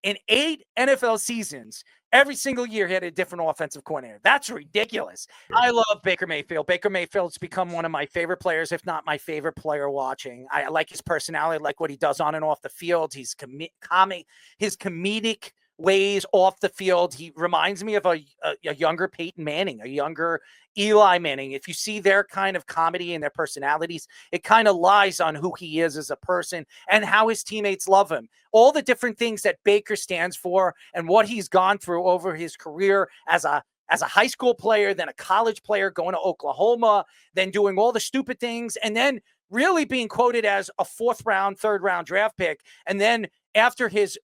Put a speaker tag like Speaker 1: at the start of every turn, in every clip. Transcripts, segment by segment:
Speaker 1: in 8 NFL seasons, every single year he had a different offensive coordinator. That's ridiculous. I love Baker Mayfield. Baker Mayfield's become one of my favorite players, if not my favorite player watching. I like his personality, I like what he does on and off the field. He's his comedic ways off the field. He reminds me of a younger Peyton Manning, a younger Eli Manning. If you see their kind of comedy and their personalities, it kind of lies on who he is as a person and how his teammates love him. All the different things that Baker stands for and what he's gone through over his career as a high school player, then a college player going to Oklahoma, then doing all the stupid things, and then really being quoted as a 4th round, 3rd round draft pick. And then after his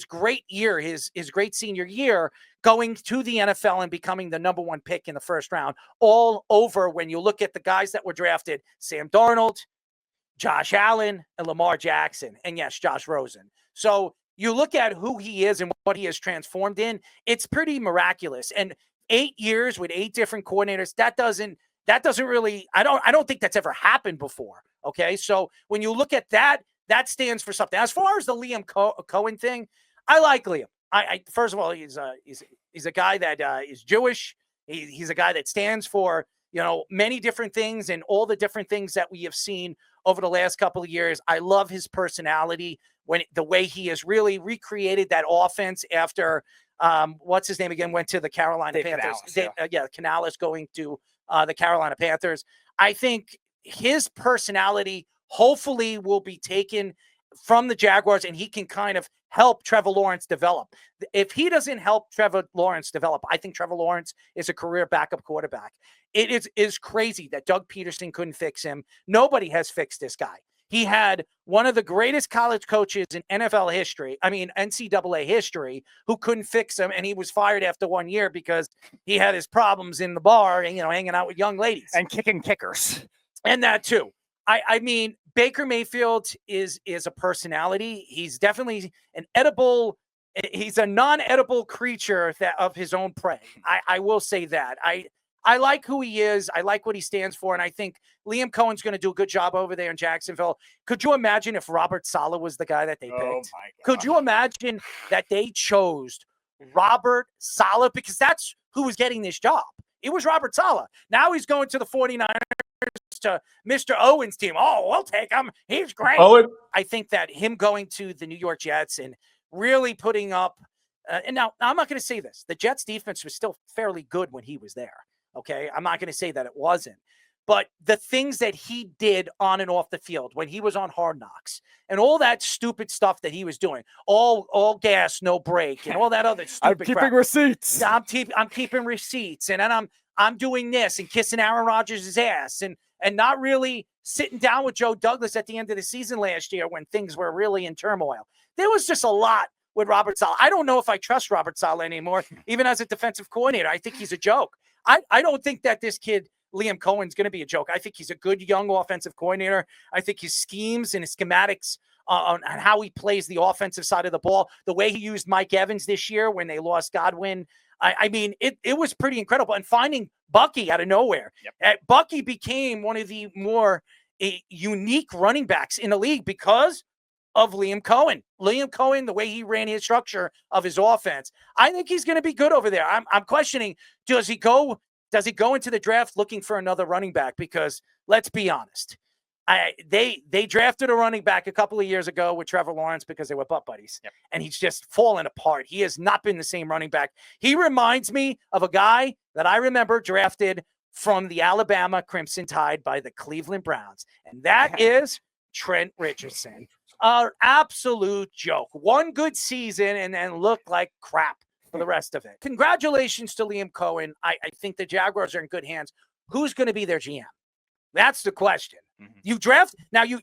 Speaker 1: great year, his great senior year, going to the NFL and becoming the number 1 pick in the 1st round, all over when you look at the guys that were drafted: Sam Darnold, Josh Allen, and Lamar Jackson, and yes, Josh Rosen. So you look at who he is and what he has transformed in, it's pretty miraculous. And 8 years with 8 different coordinators, that doesn't really, I don't think that's ever happened before. Okay. So when you look at that, that stands for something. As far as the Liam Coen thing, I like Liam. First of all, he's a guy that is Jewish. He's a guy that stands for, many different things and all the different things that we have seen over the last couple of years. I love his personality, the way he has really recreated that offense after what's his name again, went to the Carolina Panthers. Canales going to the Carolina Panthers. I think his personality hopefully will be taken from the Jaguars, and he can kind of help Trevor Lawrence develop. If he doesn't help Trevor Lawrence develop, I think Trevor Lawrence is a career backup quarterback. It is crazy that Doug Peterson couldn't fix him. Nobody has fixed this guy. He had one of the greatest college coaches in NFL history, NCAA history, who couldn't fix him, and he was fired after 1 year because he had his problems in the bar and, hanging out with young ladies.
Speaker 2: And kicking kickers.
Speaker 1: And that too. I mean, Baker Mayfield is a personality. He's definitely he's a non-edible creature of his own prey. I will say that. I like who he is. I like what he stands for. And I think Liam Cohen's going to do a good job over there in Jacksonville. Could you imagine if Robert Saleh was the guy that they picked?
Speaker 2: Oh my God.
Speaker 1: Could you imagine that they chose Robert Saleh? Because that's who was getting this job. It was Robert Saleh. Now he's going to the 49ers, to Mr. Owen's team. Oh, we'll take him. He's great. I think that him going to the New York Jets and really putting up and now I'm not going to say this. The Jets defense was still fairly good when he was there. Okay. I'm not going to say that it wasn't, but the things that he did on and off the field when he was on Hard Knocks and all that stupid stuff that he was doing, all gas, no break, and all that other stupid
Speaker 2: I'm keeping receipts.
Speaker 1: Yeah, I'm keeping receipts, and then I'm doing this and kissing Aaron Rodgers' ass and not really sitting down with Joe Douglas at the end of the season last year when things were really in turmoil. There was just a lot with Robert Saleh. I don't know if I trust Robert Saleh anymore, even as a defensive coordinator. I think he's a joke. I don't think that this kid, Liam Cohen's going to be a joke. I think he's a good young offensive coordinator. I think his schemes and his schematics on how he plays the offensive side of the ball, the way he used Mike Evans this year when they lost Godwin, I mean, it was pretty incredible. And finding Bucky out of nowhere. Yep. Bucky became one of the more unique running backs in the league because of Liam Coen. Liam Coen, the way he ran his structure of his offense, I think he's going to be good over there. I'm questioning, does he go into the draft looking for another running back? Because let's be honest, they drafted a running back a couple of years ago with Trevor Lawrence because they were butt buddies. Yep. And he's just fallen apart. He has not been the same running back. He reminds me of a guy that I remember drafted from the Alabama Crimson Tide by the Cleveland Browns. And that is Trent Richardson. An absolute joke. One good season and then looked like crap for the rest of it. Congratulations to Liam Coen. I think the Jaguars are in good hands. Who's going to be their GM? That's the question. Mm-hmm. You draft now. You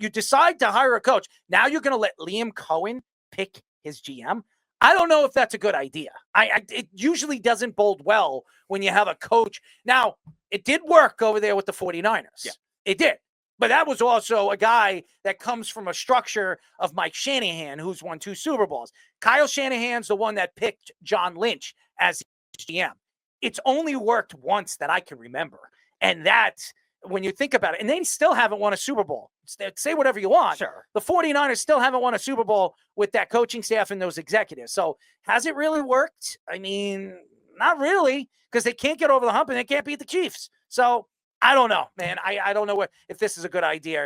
Speaker 1: decide to hire a coach. Now you're going to let Liam Coen pick his GM. I don't know if that's a good idea. It usually doesn't bode well when you have a coach. Now, it did work over there with the 49ers. Yeah. It did. But that was also a guy that comes from a structure of Mike Shanahan, who's won 2 Super Bowls. Kyle Shanahan's the one that picked John Lynch as GM. It's only worked once that I can remember. And that's when you think about it. And they still haven't won a Super Bowl. say whatever you want.
Speaker 2: Sure.
Speaker 1: The 49ers still haven't won a Super Bowl with that coaching staff and those executives. So has it really worked? I mean, not really, because they can't get over the hump and they can't beat the Chiefs. So I don't know, man. I don't know if this is a good idea.